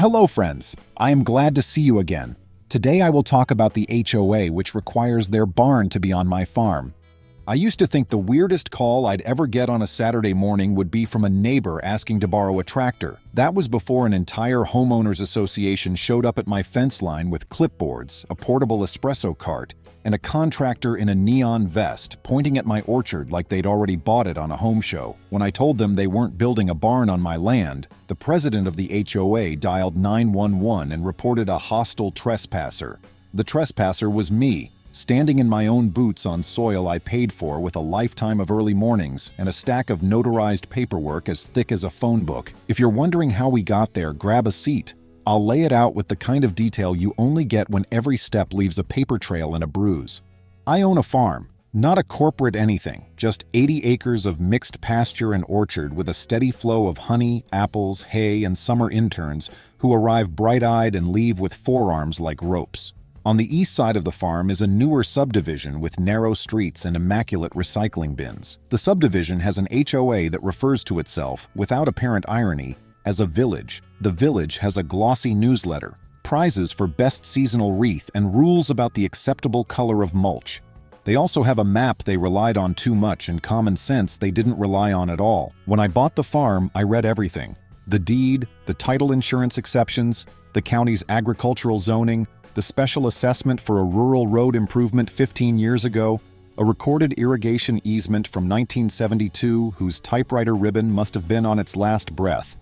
Hello friends, I am glad to see you again. Today I will talk about the HOA, which requires their barn to be on my farm. I used to think the weirdest call I'd ever get on a Saturday morning would be from a neighbor asking to borrow a tractor. That was before an entire homeowners association showed up at my fence line with clipboards, a portable espresso cart, and a contractor in a neon vest pointing at my orchard like they'd already bought it on a home show. When I told them they weren't building a barn on my land, the president of the HOA dialed 911 and reported a hostile trespasser. The trespasser was me, standing in my own boots on soil I paid for with a lifetime of early mornings and a stack of notarized paperwork as thick as a phone book. If you're wondering how we got there, grab a seat. I'll lay it out with the kind of detail you only get when every step leaves a paper trail and a bruise. I own a farm, not a corporate anything, just 80 acres of mixed pasture and orchard with a steady flow of honey, apples, hay, and summer interns who arrive bright-eyed and leave with forearms like ropes. On the east side of the farm is a newer subdivision with narrow streets and immaculate recycling bins. The subdivision has an HOA that refers to itself, without apparent irony, as a village. The village has a glossy newsletter, prizes for best seasonal wreath, and rules about the acceptable color of mulch. They also have a map they relied on too much and common sense they didn't rely on at all. When I bought the farm, I read everything. The deed, the title insurance exceptions, the county's agricultural zoning, the special assessment for a rural road improvement 15 years ago, a recorded irrigation easement from 1972 whose typewriter ribbon must have been on its last breath,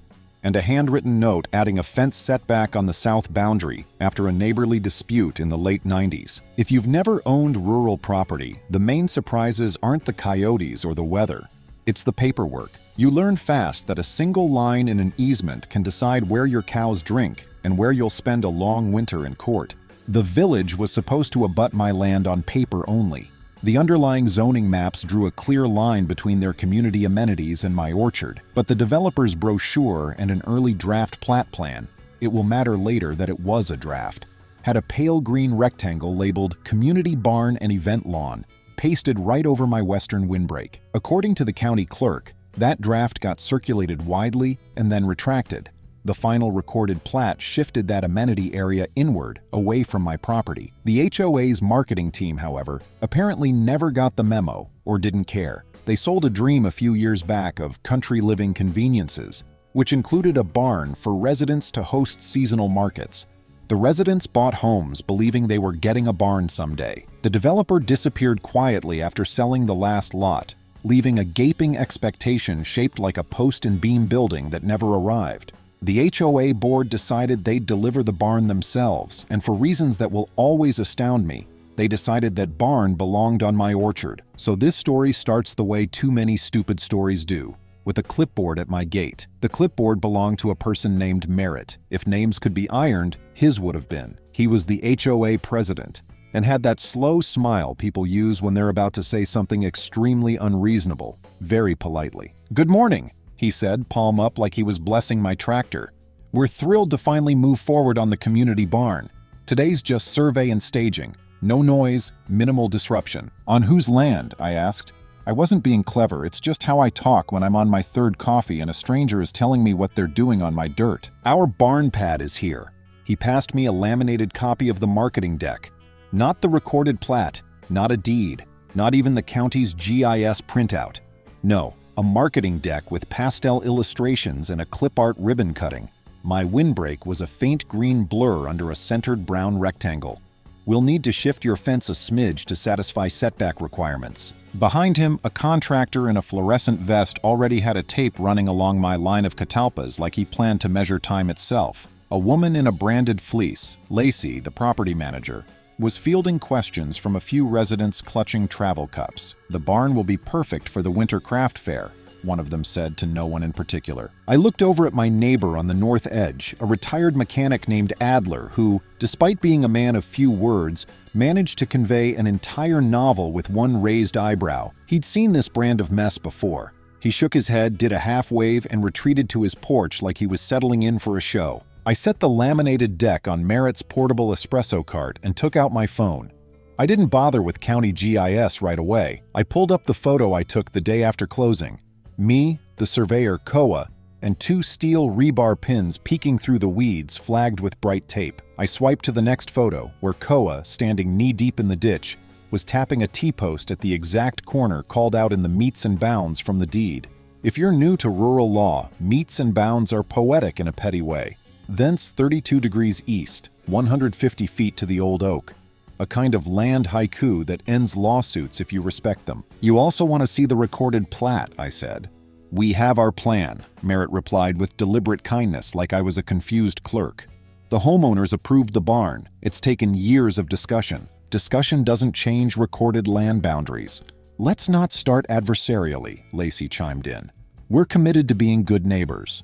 and a handwritten note adding a fence setback on the south boundary after a neighborly dispute in the late 90s. If you've never owned rural property, the main surprises aren't the coyotes or the weather. It's the paperwork. You learn fast that a single line in an easement can decide where your cows drink and where you'll spend a long winter in court. The village was supposed to abut my land on paper only. The underlying zoning maps drew a clear line between their community amenities and my orchard, but the developer's brochure and an early draft plat plan, it will matter later that it was a draft, had a pale green rectangle labeled Community Barn and Event Lawn, pasted right over my western windbreak. According to the county clerk, that draft got circulated widely and then retracted. The final recorded plat shifted that amenity area inward, away from my property. The HOA's marketing team, however, apparently never got the memo or didn't care. They sold a dream a few years back of country living conveniences, which included a barn for residents to host seasonal markets. The residents bought homes believing they were getting a barn someday. The developer disappeared quietly after selling the last lot, leaving a gaping expectation shaped like a post and beam building that never arrived. The HOA board decided they'd deliver the barn themselves, and for reasons that will always astound me, they decided that barn belonged on my orchard. So this story starts the way too many stupid stories do, with a clipboard at my gate. The clipboard belonged to a person named Merritt. If names could be ironed, his would have been. He was the HOA president, and had that slow smile people use when they're about to say something extremely unreasonable, very politely. "Good morning," he said, palm up like he was blessing my tractor. "We're thrilled to finally move forward on the community barn. Today's just survey and staging. No noise, minimal disruption." "On whose land?" I asked. I wasn't being clever, it's just how I talk when I'm on my third coffee and a stranger is telling me what they're doing on my dirt. "Our barn pad is here." He passed me a laminated copy of the marketing deck. Not the recorded plat, not a deed, not even the county's GIS printout. No. A marketing deck with pastel illustrations and a clip art ribbon cutting. My windbreak was a faint green blur under a centered brown rectangle. "We'll need to shift your fence a smidge to satisfy setback requirements." Behind him, a contractor in a fluorescent vest already had a tape running along my line of catalpas like he planned to measure time itself. A woman in a branded fleece, Lacey, the property manager, was fielding questions from a few residents clutching travel cups. "The barn will be perfect for the winter craft fair," one of them said to no one in particular. I looked over at my neighbor on the north edge, a retired mechanic named Adler who, despite being a man of few words, managed to convey an entire novel with one raised eyebrow. He'd seen this brand of mess before. He shook his head, did a half wave, and retreated to his porch like he was settling in for a show. I set the laminated deck on Merritt's portable espresso cart and took out my phone. I didn't bother with county GIS right away. I pulled up the photo I took the day after closing. Me, the surveyor Koa, and 2 steel rebar pins peeking through the weeds flagged with bright tape. I swiped to the next photo, where Koa, standing knee-deep in the ditch, was tapping a T-post at the exact corner called out in the meets and bounds from the deed. If you're new to rural law, meets and bounds are poetic in a petty way. Thence 32 degrees east, 150 feet to the old oak. A kind of land haiku that ends lawsuits if you respect them. You also want to see the recorded plat, I said. We have our plan, Merritt replied with deliberate kindness, like I was a confused clerk. The homeowners approved the barn. It's taken years of discussion. Discussion doesn't change recorded land boundaries. Let's not start adversarially, Lacey chimed in. We're committed to being good neighbors.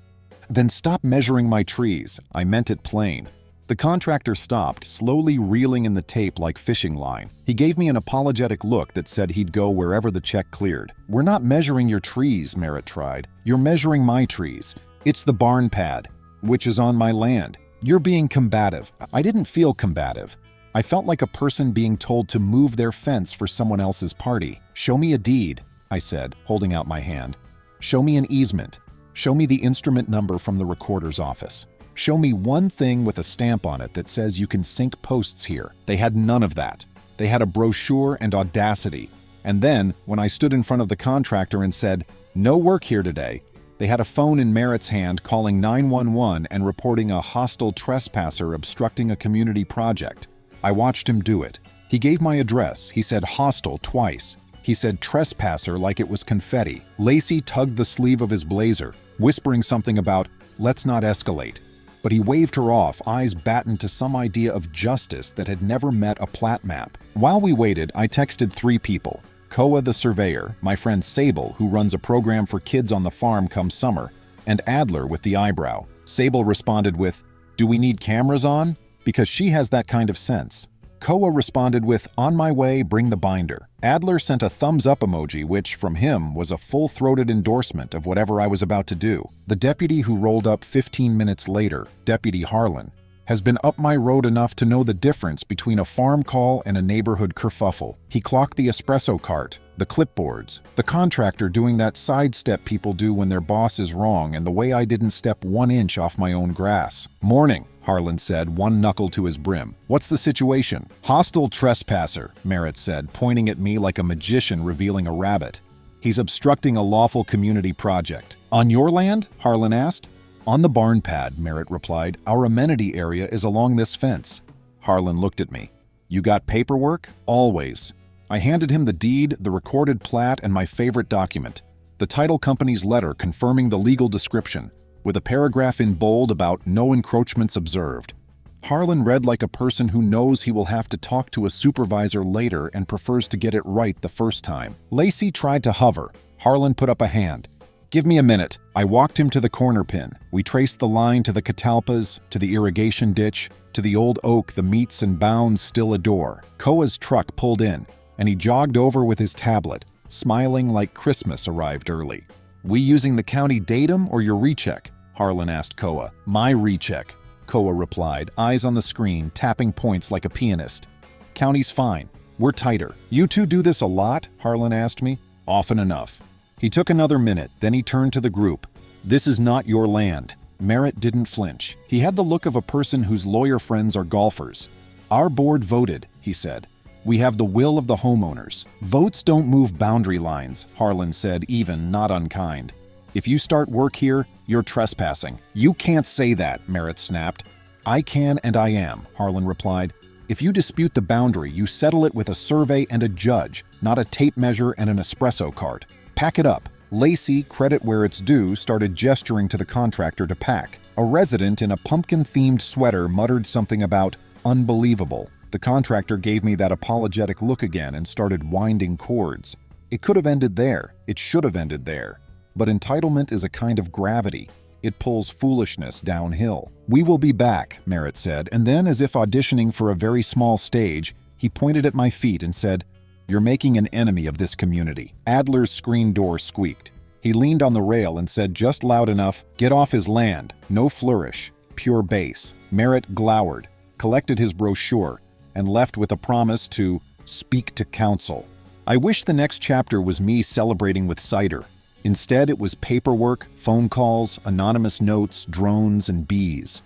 Then stop measuring my trees. I meant it plain. The contractor stopped, slowly reeling in the tape like fishing line. He gave me an apologetic look that said he'd go wherever the check cleared. We're not measuring your trees, Merritt tried. You're measuring my trees. It's the barn pad, which is on my land. You're being combative. I didn't feel combative. I felt like a person being told to move their fence for someone else's party. Show me a deed, I said, holding out my hand. Show me an easement. Show me the instrument number from the recorder's office. Show me one thing with a stamp on it that says you can sink posts here. They had none of that. They had a brochure and audacity. And then, when I stood in front of the contractor and said, "No work here today," they had a phone in Merritt's hand calling 911 and reporting a hostile trespasser obstructing a community project. I watched him do it. He gave my address. He said hostile twice. He said trespasser like it was confetti. Lacey tugged the sleeve of his blazer, whispering something about, "Let's not escalate." But he waved her off, eyes battened to some idea of justice that had never met a plat map. While we waited, I texted 3 people. Koa the surveyor, my friend Sable, who runs a program for kids on the farm come summer, and Adler with the eyebrow. Sable responded with, "Do we need cameras on?" Because she has that kind of sense. Koa responded with, "On my way, bring the binder." Adler sent a thumbs-up emoji, which, from him, was a full-throated endorsement of whatever I was about to do. The deputy who rolled up 15 minutes later, Deputy Harlan, has been up my road enough to know the difference between a farm call and a neighborhood kerfuffle. He clocked the espresso cart, the clipboards, the contractor doing that sidestep people do when their boss is wrong, and the way I didn't step 1 inch off my own grass. "Morning," Harlan said, one knuckle to his brim. "What's the situation?" "Hostile trespasser," Merritt said, pointing at me like a magician revealing a rabbit. "He's obstructing a lawful community project." "On your land?" Harlan asked. "On the barn pad," Merritt replied. "Our amenity area is along this fence." Harlan looked at me. "You got paperwork?" "Always." I handed him the deed, the recorded plat, and my favorite document, the title company's letter confirming the legal description, with a paragraph in bold about no encroachments observed. Harlan read like a person who knows he will have to talk to a supervisor later and prefers to get it right the first time. Lacey tried to hover. Harlan put up a hand. "Give me a minute." I walked him to the corner pin. We traced the line to the catalpas, to the irrigation ditch, to the old oak the meets and bounds still adore. Koa's truck pulled in, and he jogged over with his tablet, smiling like Christmas arrived early. "We using the county datum or your recheck?" Harlan asked Koa. "My recheck," Koa replied, eyes on the screen, tapping points like a pianist. "County's fine. We're tighter." "You two do this a lot?" Harlan asked me. "Often enough." He took another minute, then he turned to the group. "This is not your land." Merritt didn't flinch. He had the look of a person whose lawyer friends are golfers. "Our board voted," he said. "We have the will of the homeowners. Votes don't move boundary lines," Harlan said, even, not unkind. "If you start work here, you're trespassing." "You can't say that," Merritt snapped. "I can and I am," Harlan replied. "If you dispute the boundary, you settle it with a survey and a judge, not a tape measure and an espresso cart. Pack it up." Lacey, credit where it's due, started gesturing to the contractor to pack. A resident in a pumpkin-themed sweater muttered something about unbelievable. The contractor gave me that apologetic look again and started winding cords. It could have ended there. It should have ended there. But entitlement is a kind of gravity. It pulls foolishness downhill. "We will be back," Merritt said, and then, as if auditioning for a very small stage, he pointed at my feet and said, "You're making an enemy of this community." Adler's screen door squeaked. He leaned on the rail and said just loud enough, "Get off his land. No flourish. Pure base." Merritt glowered, collected his brochure, and left with a promise to speak to counsel. I wish the next chapter was me celebrating with cider. Instead, it was paperwork, phone calls, anonymous notes, drones, and bees.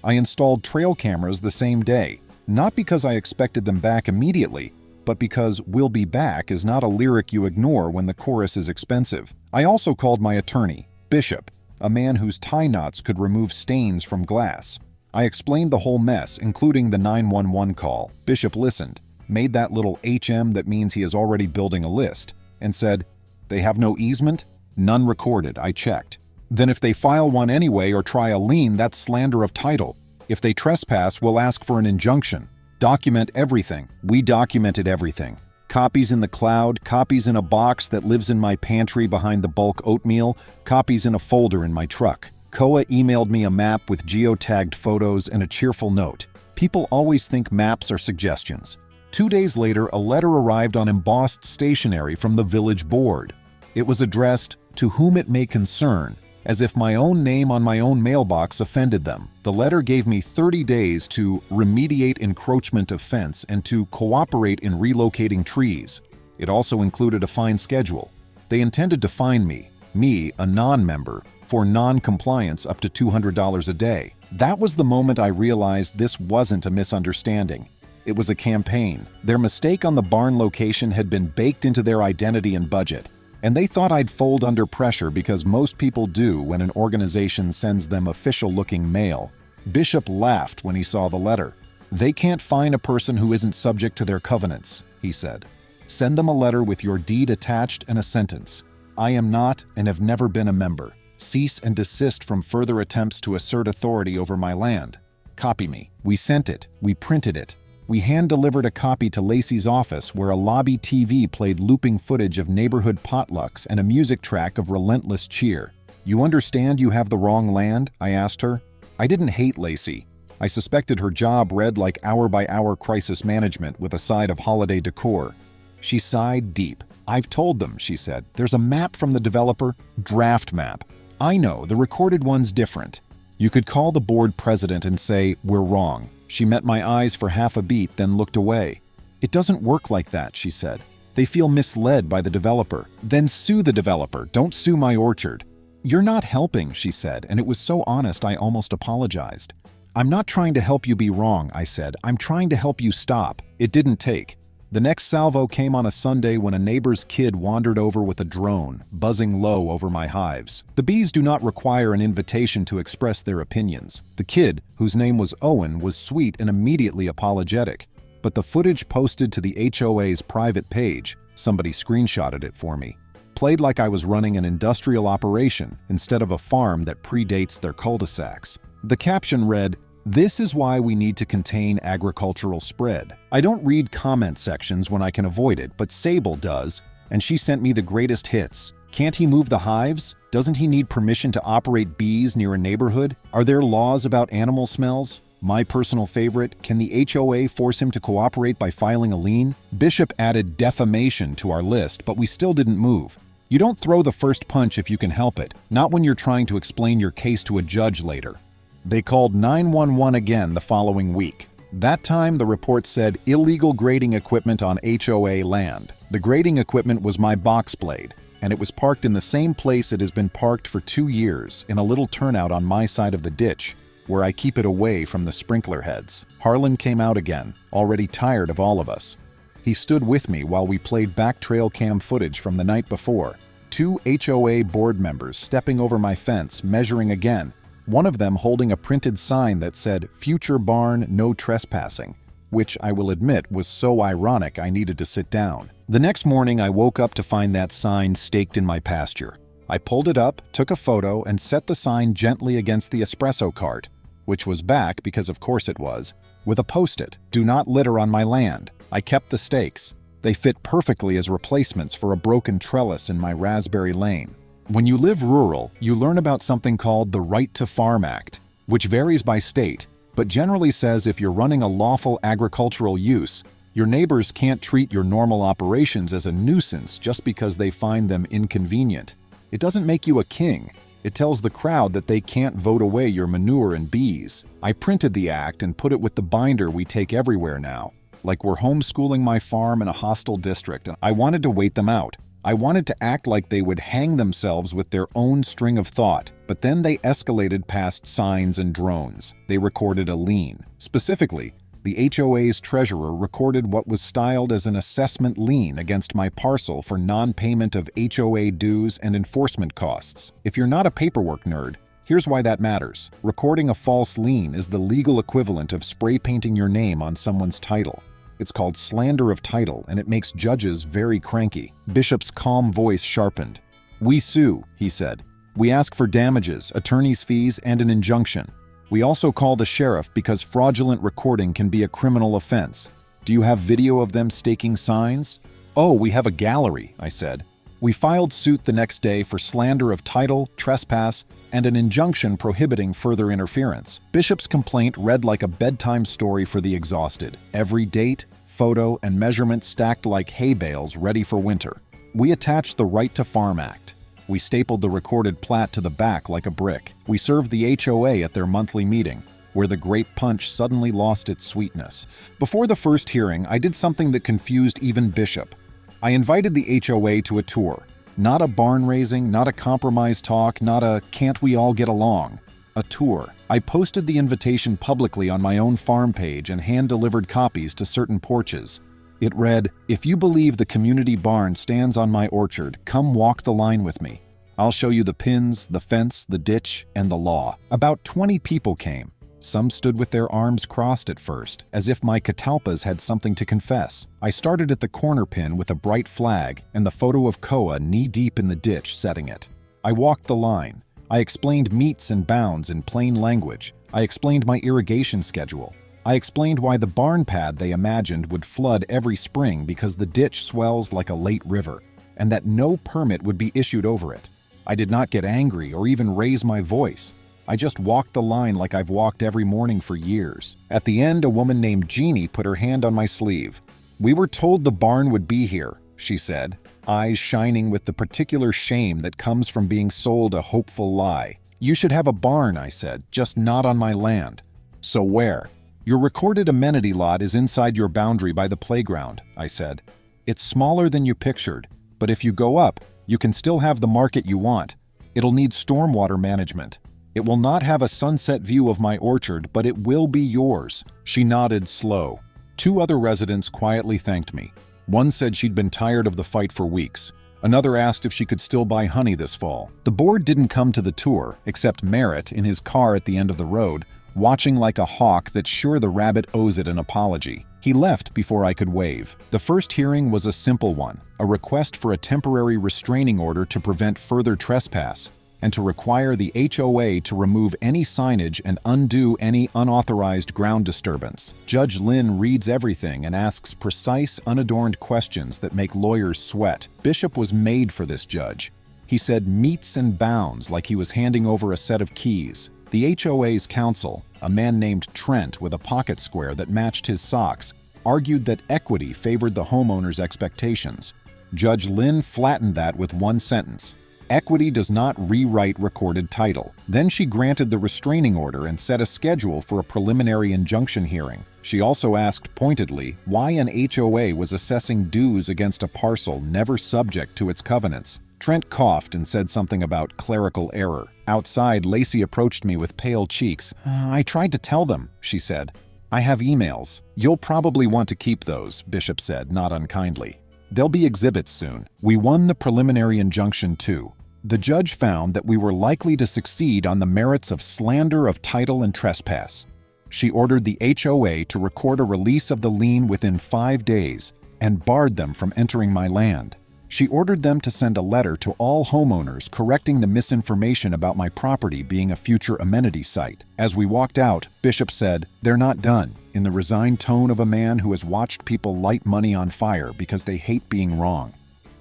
I installed trail cameras the same day, not because I expected them back immediately, but because "we'll be back" is not a lyric you ignore when the chorus is expensive. I also called my attorney, Bishop, a man whose tie knots could remove stains from glass. I explained the whole mess, including the 911 call. Bishop listened, made that little HM that means he is already building a list, and said, "They have no easement? None recorded, I checked. Then if they file one anyway or try a lien, that's slander of title. If they trespass, we'll ask for an injunction. Document everything." We documented everything. Copies in the cloud, copies in a box that lives in my pantry behind the bulk oatmeal, copies in a folder in my truck. HOA emailed me a map with geotagged photos and a cheerful note. People always think maps are suggestions. 2 days later, a letter arrived on embossed stationery from the village board. It was addressed, "To whom it may concern," as if my own name on my own mailbox offended them. The letter gave me 30 days to remediate encroachment of fence and to cooperate in relocating trees. It also included a fine schedule. They intended to fine me, a non-member, for non-compliance up to $200 a day. That was the moment I realized this wasn't a misunderstanding. It was a campaign. Their mistake on the barn location had been baked into their identity and budget, and they thought I'd fold under pressure because most people do when an organization sends them official-looking mail. Bishop laughed when he saw the letter. "They can't fine a person who isn't subject to their covenants," he said. "Send them a letter with your deed attached and a sentence. I am not and have never been a member. Cease and desist from further attempts to assert authority over my land. Copy me." We sent it. We printed it. We hand-delivered a copy to Lacey's office where a lobby TV played looping footage of neighborhood potlucks and a music track of relentless cheer. "You understand you have the wrong land?" I asked her. I didn't hate Lacey. I suspected her job read like hour-by-hour crisis management with a side of holiday decor. She sighed deep. "I've told them," she said. "There's a map from the developer, draft map. I know, the recorded one's different. You could call the board president and say, 'We're wrong.'" She met my eyes for half a beat, then looked away. "It doesn't work like that," she said. "They feel misled by the developer. Then sue the developer. Don't sue my orchard." "You're not helping," she said, and it was so honest I almost apologized. "I'm not trying to help you be wrong," I said. "I'm trying to help you stop." It didn't take. The next salvo came on a Sunday when a neighbor's kid wandered over with a drone, buzzing low over my hives. The bees do not require an invitation to express their opinions. The kid, whose name was Owen, was sweet and immediately apologetic. But the footage posted to the HOA's private page, somebody screenshotted it for me, played like I was running an industrial operation instead of a farm that predates their cul-de-sacs. The caption read, "This is why we need to contain agricultural spread." I don't read comment sections when I can avoid it, but Sable does, and she sent me the greatest hits. Can't he move the hives? Doesn't he need permission to operate bees near a neighborhood? Are there laws about animal smells? My personal favorite, can the HOA force him to cooperate by filing a lien? Bishop added defamation to our list, but we still didn't move. You don't throw the first punch if you can help it, not when you're trying to explain your case to a judge later. They called 911 again the following week. That time, the report said illegal grading equipment on HOA land. The grading equipment was my box blade, and it was parked in the same place it has been parked for 2 years, in a little turnout on my side of the ditch, where I keep it away from the sprinkler heads. Harlan came out again, already tired of all of us. He stood with me while we played back trail cam footage from the night before. 2 HOA board members stepping over my fence, measuring again, one of them holding a printed sign that said, "Future barn, no trespassing," which I will admit was so ironic I needed to sit down. The next morning I woke up to find that sign staked in my pasture. I pulled it up, took a photo, and set the sign gently against the espresso cart, which was back, because of course it was, with a post-it, "Do not litter on my land." I kept the stakes. They fit perfectly as replacements for a broken trellis in my raspberry lane. When you live rural, you learn about something called the Right to Farm Act, which varies by state, but generally says if you're running a lawful agricultural use, your neighbors can't treat your normal operations as a nuisance just because they find them inconvenient. It doesn't make you a king. It tells the crowd that they can't vote away your manure and bees. I printed the act and put it with the binder we take everywhere now. Like we're homeschooling my farm in a hostile district, and I wanted to wait them out. I wanted to act like they would hang themselves with their own string of thought, but then they escalated past signs and drones. They recorded a lien. Specifically, the HOA's treasurer recorded what was styled as an assessment lien against my parcel for non-payment of HOA dues and enforcement costs. If you're not a paperwork nerd, here's why that matters. Recording a false lien is the legal equivalent of spray painting your name on someone's title. It's called slander of title, and it makes judges very cranky. Bishop's calm voice sharpened. "We sue," he said. "We ask for damages, attorney's fees, and an injunction. We also call the sheriff because fraudulent recording can be a criminal offense. Do you have video of them staking signs?" "Oh, we have a gallery," I said. We filed suit the next day for slander of title, trespass, and an injunction prohibiting further interference. Bishop's complaint read like a bedtime story for the exhausted. Every date, photo, and measurement stacked like hay bales ready for winter. We attached the Right to Farm Act. We stapled the recorded plat to the back like a brick. We served the HOA at their monthly meeting, where the grape punch suddenly lost its sweetness. Before the first hearing, I did something that confused even Bishop. I invited the HOA to a tour. Not a barn raising, not a compromise talk, not a "can't we all get along?" A tour. I posted the invitation publicly on my own farm page and hand-delivered copies to certain porches. It read, "If you believe the community barn stands on my orchard, come walk the line with me. I'll show you the pins, the fence, the ditch, and the law." About 20 people came. Some stood with their arms crossed at first, as if my catalpas had something to confess. I started at the corner pin with a bright flag and the photo of Koa knee-deep in the ditch setting it. I walked the line. I explained meets and bounds in plain language. I explained my irrigation schedule. I explained why the barn pad they imagined would flood every spring because the ditch swells like a late river, and that no permit would be issued over it. I did not get angry or even raise my voice. I just walked the line like I've walked every morning for years. At the end, a woman named Jeannie put her hand on my sleeve. "We were told the barn would be here," she said, eyes shining with the particular shame that comes from being sold a hopeful lie. "You should have a barn," I said, "just not on my land." "So where?" "Your recorded amenity lot is inside your boundary by the playground," I said. "It's smaller than you pictured, but if you go up, you can still have the market you want. It'll need stormwater management. It will not have a sunset view of my orchard, but it will be yours." She nodded slow. 2 other residents quietly thanked me. One said she'd been tired of the fight for weeks. Another asked if she could still buy honey this fall. The board didn't come to the tour, except Merritt in his car at the end of the road, watching like a hawk that's sure the rabbit owes it an apology. He left before I could wave. The first hearing was a simple one, a request for a temporary restraining order to prevent further trespass, and to require the HOA to remove any signage and undo any unauthorized ground disturbance. Judge Lynn reads everything and asks precise, unadorned questions that make lawyers sweat. Bishop was made for this judge. He said meets and bounds like he was handing over a set of keys. The HOA's counsel, a man named Trent with a pocket square that matched his socks, argued that equity favored the homeowner's expectations. Judge Lynn flattened that with one sentence: "Equity does not rewrite recorded title." Then she granted the restraining order and set a schedule for a preliminary injunction hearing. She also asked pointedly why an HOA was assessing dues against a parcel never subject to its covenants. Trent coughed and said something about clerical error. Outside, Lacey approached me with pale cheeks. "I tried to tell them," she said. "I have emails. You'll probably want to keep those," Bishop said, not unkindly. "There'll be exhibits soon." We won the preliminary injunction too. The judge found that we were likely to succeed on the merits of slander of title and trespass. She ordered the HOA to record a release of the lien within 5 days and barred them from entering my land. She ordered them to send a letter to all homeowners correcting the misinformation about my property being a future amenity site. As we walked out, Bishop said, "They're not done," in the resigned tone of a man who has watched people light money on fire because they hate being wrong.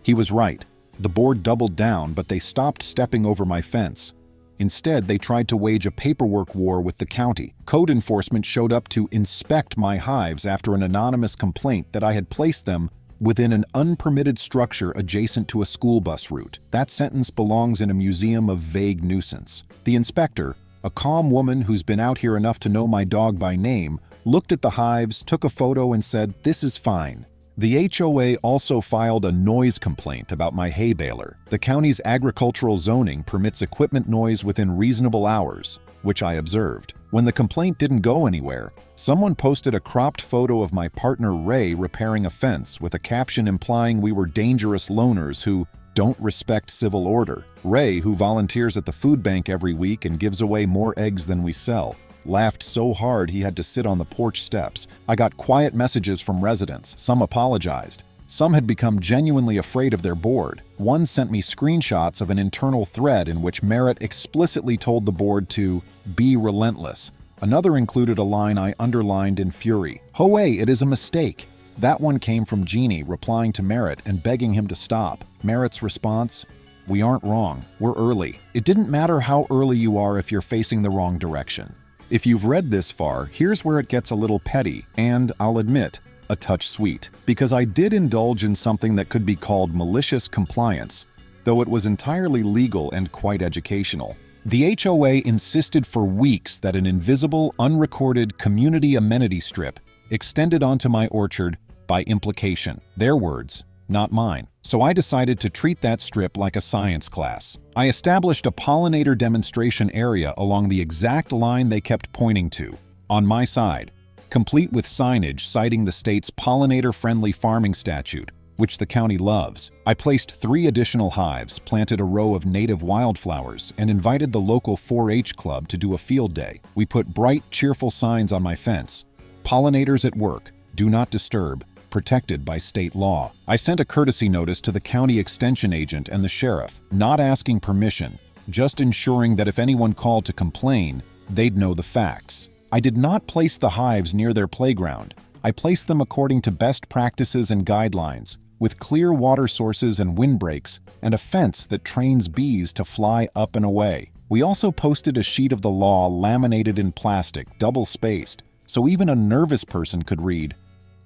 He was right. The board doubled down, but they stopped stepping over my fence. Instead, they tried to wage a paperwork war with the county. Code enforcement showed up to inspect my hives after an anonymous complaint that I had placed them within an unpermitted structure adjacent to a school bus route. That sentence belongs in a museum of vague nuisance. The inspector, a calm woman who's been out here enough to know my dog by name, looked at the hives, took a photo, and said, "This is fine." The HOA also filed a noise complaint about my hay baler. The county's agricultural zoning permits equipment noise within reasonable hours, which I observed. When the complaint didn't go anywhere, someone posted a cropped photo of my partner Ray repairing a fence with a caption implying we were dangerous loners who don't respect civil order. Ray, who volunteers at the food bank every week and gives away more eggs than we sell, laughed so hard he had to sit on the porch steps. I got quiet messages from residents. Some apologized. Some had become genuinely afraid of their board. One sent me screenshots of an internal thread in which Merritt explicitly told the board to be relentless. Another included a line I underlined in fury. "HOA, it is a mistake." That one came from Jeannie replying to Merritt and begging him to stop. Merritt's response: "We aren't wrong. We're early. It didn't matter how early you are if you're facing the wrong direction." If you've read this far, here's where it gets a little petty and, I'll admit, a touch sweet, because I did indulge in something that could be called malicious compliance, though it was entirely legal and quite educational. The HOA insisted for weeks that an invisible, unrecorded community amenity strip extended onto my orchard by implication. Their words, not mine. So I decided to treat that strip like a science class. I established a pollinator demonstration area along the exact line they kept pointing to, on my side, complete with signage citing the state's pollinator-friendly farming statute, which the county loves. I placed 3 additional hives, planted a row of native wildflowers, and invited the local 4-H club to do a field day. We put bright, cheerful signs on my fence. "Pollinators at work. Do not disturb. Protected by state law." I sent a courtesy notice to the county extension agent and the sheriff, not asking permission, just ensuring that if anyone called to complain, they'd know the facts. I did not place the hives near their playground. I placed them according to best practices and guidelines, with clear water sources and windbreaks, and a fence that trains bees to fly up and away. We also posted a sheet of the law laminated in plastic, double-spaced, so even a nervous person could read,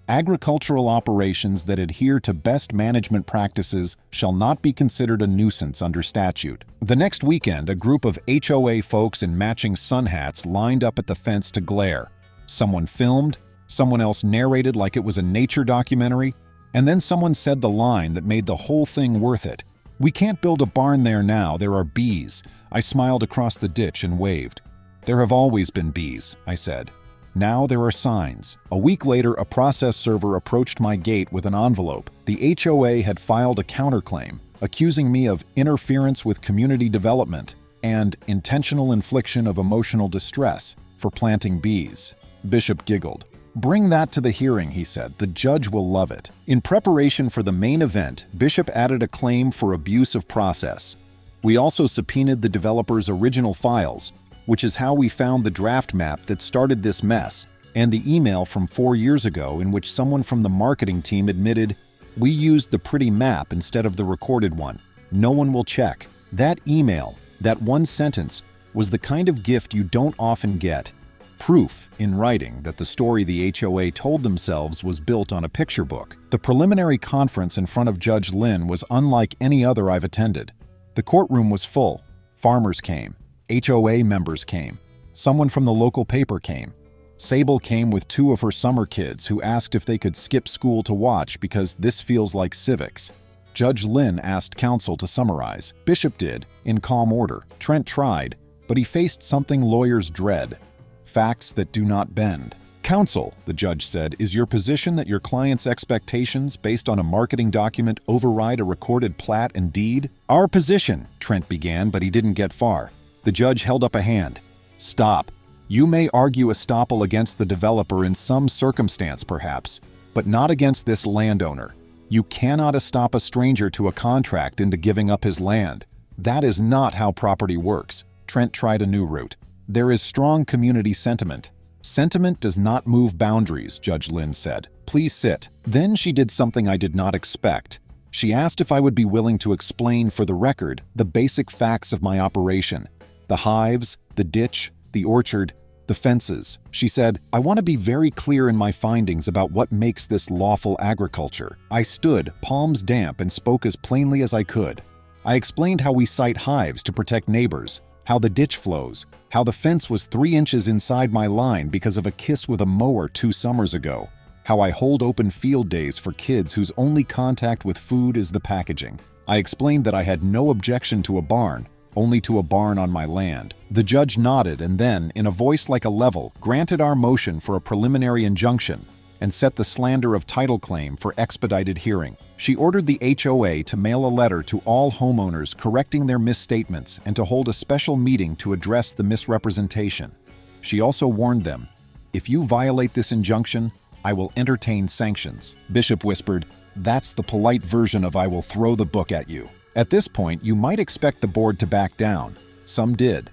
"Agricultural operations that adhere to best management practices shall not be considered a nuisance under statute." The next weekend, a group of HOA folks in matching sun hats lined up at the fence to glare. Someone filmed, someone else narrated like it was a nature documentary, and then someone said the line that made the whole thing worth it. "We can't build a barn there now, there are bees." I smiled across the ditch and waved. "There have always been bees," I said. Now there are signs. A week later, a process server approached my gate with an envelope. The HOA had filed a counterclaim, accusing me of interference with community development and intentional infliction of emotional distress for planting bees. Bishop giggled. "Bring that to the hearing," he said. "The judge will love it." In preparation for the main event, Bishop added a claim for abuse of process. We also subpoenaed the developer's original files, which is how we found the draft map that started this mess, and the email from 4 years ago in which someone from the marketing team admitted, "We used the pretty map instead of the recorded one. No one will check." That email, that one sentence, was the kind of gift you don't often get. Proof, in writing, that the story the HOA told themselves was built on a picture book. The preliminary conference in front of Judge Lynn was unlike any other I've attended. The courtroom was full. Farmers came. HOA members came. Someone from the local paper came. Sable came with 2 of her summer kids who asked if they could skip school to watch because this feels like civics. Judge Lynn asked counsel to summarize. Bishop did, in calm order. Trent tried, but he faced something lawyers dread: facts that do not bend. "Counsel," the judge said, "is your position that your client's expectations based on a marketing document override a recorded plat and deed?" "Our position," Trent began, but he didn't get far. The judge held up a hand. "Stop. You may argue estoppel against the developer in some circumstance, perhaps, but not against this landowner. You cannot estop a stranger to a contract into giving up his land. That is not how property works." Trent tried a new route. "There is strong community sentiment." "Sentiment does not move boundaries," Judge Lynn said. "Please sit." Then she did something I did not expect. She asked if I would be willing to explain for the record the basic facts of my operation. The hives, the ditch, the orchard, the fences. She said, "I want to be very clear in my findings about what makes this lawful agriculture." I stood, palms damp, and spoke as plainly as I could. I explained how we site hives to protect neighbors, how the ditch flows, how the fence was 3 inches inside my line because of a kiss with a mower 2 summers ago. how I hold open field days for kids whose only contact with food is the packaging. I explained that I had no objection to a barn, only to a barn on my land. The judge nodded and then, in a voice like a level, granted our motion for a preliminary injunction and set the slander of title claim for expedited hearing. She ordered the HOA to mail a letter to all homeowners correcting their misstatements and to hold a special meeting to address the misrepresentation. She also warned them, "If you violate this injunction, I will entertain sanctions." Bishop whispered, "That's the polite version of I will throw the book at you." At this point, you might expect the board to back down. Some did.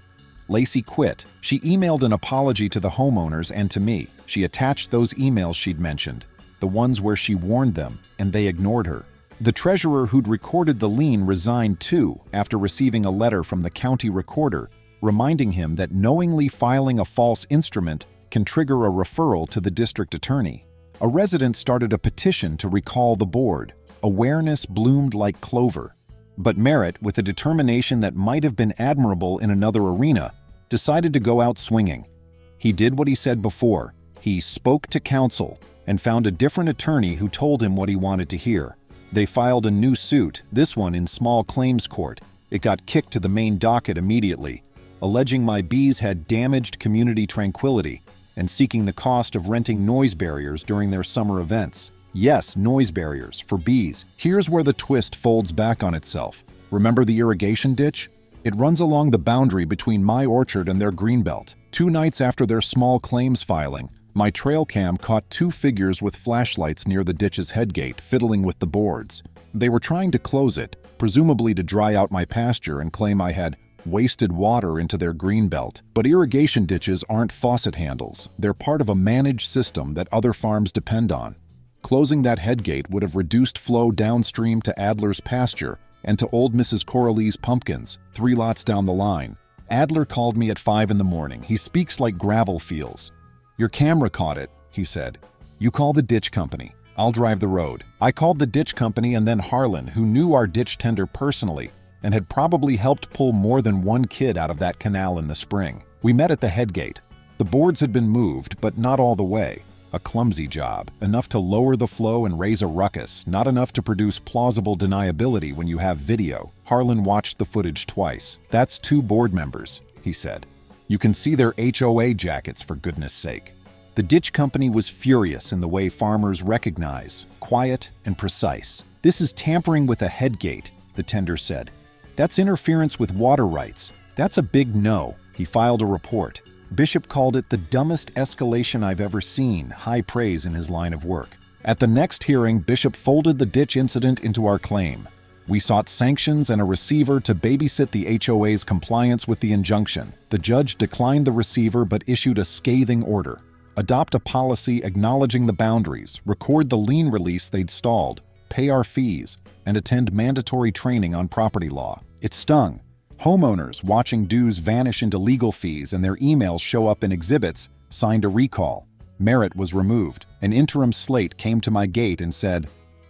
Lacey quit. She emailed an apology to the homeowners and to me. She attached those emails she'd mentioned, the ones where she warned them, and they ignored her. The treasurer who'd recorded the lien resigned too after receiving a letter from the county recorder reminding him that knowingly filing a false instrument can trigger a referral to the district attorney. A resident started a petition to recall the board. Awareness bloomed like clover. But Merritt, with a determination that might have been admirable in another arena, decided to go out swinging. He did what he said before. He spoke to counsel and found a different attorney who told him what he wanted to hear. They filed a new suit, this one in small claims court. It got kicked to the main docket immediately, alleging my bees had damaged community tranquility and seeking the cost of renting noise barriers during their summer events. Yes, noise barriers for bees. Here's where the twist folds back on itself. Remember the irrigation ditch? It runs along the boundary between my orchard and their greenbelt. 2 nights after their small claims filing, my trail cam caught 2 figures with flashlights near the ditch's headgate fiddling with the boards. They were trying to close it, presumably to dry out my pasture and claim I had wasted water into their greenbelt. But irrigation ditches aren't faucet handles. They're part of a managed system that other farms depend on. Closing that headgate would have reduced flow downstream to Adler's pasture and to old Mrs. Coralie's pumpkins, 3 lots down the line. Adler called me at 5 in the morning. He speaks like gravel feels. "Your camera caught it," he said. "You call the ditch company. I'll drive the road." I called the ditch company and then Harlan, who knew our ditch tender personally and had probably helped pull more than 1 kid out of that canal in the spring. We met at the headgate. The boards had been moved, but not all the way. A clumsy job, enough to lower the flow and raise a ruckus, not enough to produce plausible deniability when you have video. Harlan watched the footage twice. "That's 2 board members," he said. "You can see their HOA jackets, for goodness sake." The ditch company was furious in the way farmers recognize, quiet and precise. "This is tampering with a headgate," the tender said. "That's interference with water rights. That's a big no." He filed a report. Bishop called it the dumbest escalation I've ever seen, high praise in his line of work. At the next hearing, Bishop folded the ditch incident into our claim. We sought sanctions and a receiver to babysit the HOA's compliance with the injunction. The judge declined the receiver but issued a scathing order. Adopt a policy acknowledging the boundaries, record the lien release they'd stalled, pay our fees, and attend mandatory training on property law. It stung. Homeowners, watching dues vanish into legal fees and their emails show up in exhibits, signed a recall. Merritt was removed. An interim slate came to my gate and said,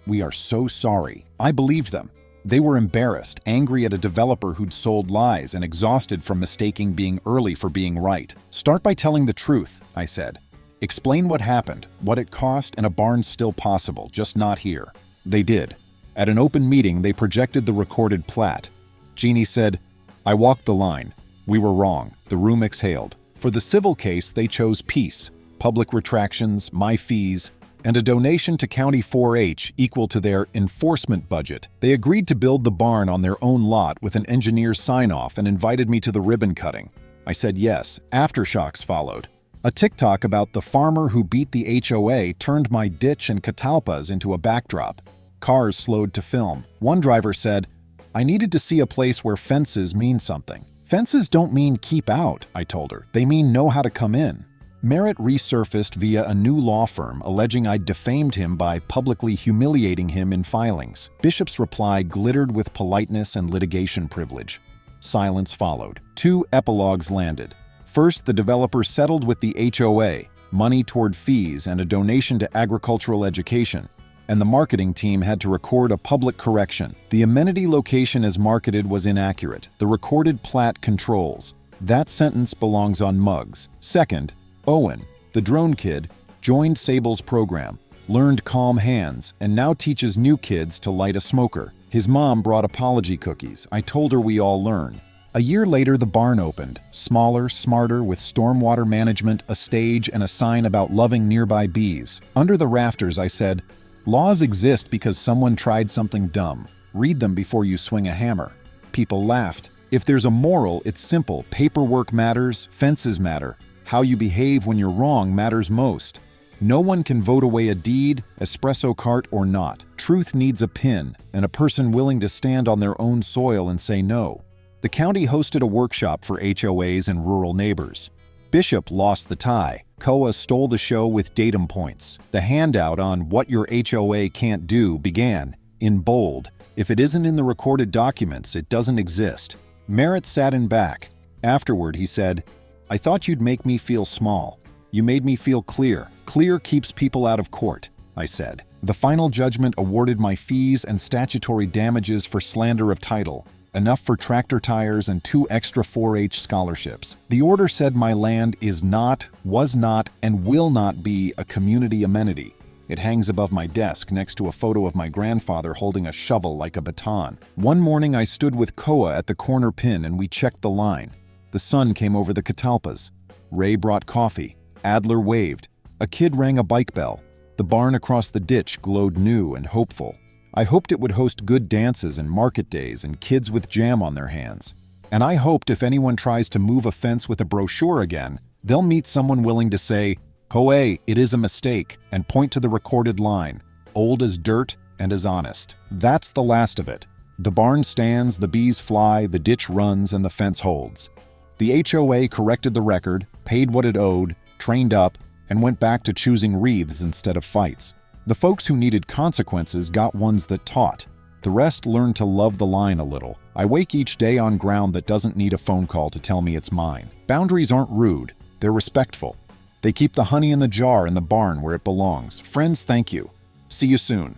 "We are so sorry." I believed them. They were embarrassed, angry at a developer who'd sold lies and exhausted from mistaking being early for being right. "Start by telling the truth," I said. "Explain what happened, what it cost, and a barn's still possible, just not here." They did. At an open meeting, they projected the recorded plat. Jeannie said, "I walked the line. We were wrong." The room exhaled. For the civil case, they chose peace, public retractions, my fees, and a donation to County 4-H equal to their enforcement budget. They agreed to build the barn on their own lot with an engineer's sign-off and invited me to the ribbon cutting. I said yes. Aftershocks followed. A TikTok about the farmer who beat the HOA turned my ditch and catalpas into a backdrop. Cars slowed to film. One driver said, "I needed to see a place where fences mean something." "Fences don't mean keep out," I told her. "They mean know how to come in." Merritt resurfaced via a new law firm alleging I'd defamed him by publicly humiliating him in filings. Bishop's reply glittered with politeness and litigation privilege. Silence followed. 2 epilogues landed. First, the developer settled with the HOA, money toward fees and a donation to agricultural education, and the marketing team had to record a public correction. The amenity location as marketed was inaccurate. The recorded plat controls. That sentence belongs on mugs. Second, Owen, the drone kid, joined Sable's program. learned calm hands, and now teaches new kids to light a smoker. His mom brought apology cookies. I told her we all learn. A year later, the barn opened, smaller, smarter, with stormwater management, a stage, and a sign about loving nearby bees. Under the rafters, I said, "Laws exist because someone tried something dumb. Read them before you swing a hammer." People laughed. If there's a moral, it's simple. Paperwork matters, fences matter. How you behave when you're wrong matters most. No one can vote away a deed, espresso cart or not. Truth needs a pin, and a person willing to stand on their own soil and say no. The county hosted a workshop for HOAs and rural neighbors. Bishop lost the tie. HOA stole the show with datum points. The handout on what your HOA can't do began, in bold, "If it isn't in the recorded documents, it doesn't exist." Merritt sat in back. Afterward, he said, "I thought you'd make me feel small. You made me feel clear. Clear keeps people out of court," I said. The final judgment awarded my fees and statutory damages for slander of title, enough for tractor tires and 2 extra 4-H scholarships. The order said my land is not, was not, and will not be a community amenity. It hangs above my desk next to a photo of my grandfather holding a shovel like a baton. One morning I stood with Koa at the corner pin and we checked the line. The sun came over the catalpas. Ray brought coffee. Adler waved. A kid rang a bike bell. The barn across the ditch glowed new and hopeful. I hoped it would host good dances and market days and kids with jam on their hands. And I hoped if anyone tries to move a fence with a brochure again, they'll meet someone willing to say, "HOA, it is a mistake," and point to the recorded line, old as dirt and as honest. That's the last of it. The barn stands, the bees fly, the ditch runs, and the fence holds. The HOA corrected the record, paid what it owed, trained up, and went back to choosing wreaths instead of fights. The folks who needed consequences got ones that taught. The rest learned to love the line a little. I wake each day on ground that doesn't need a phone call to tell me it's mine. Boundaries aren't rude, they're respectful. They keep the honey in the jar in the barn where it belongs. Friends, thank you. See you soon.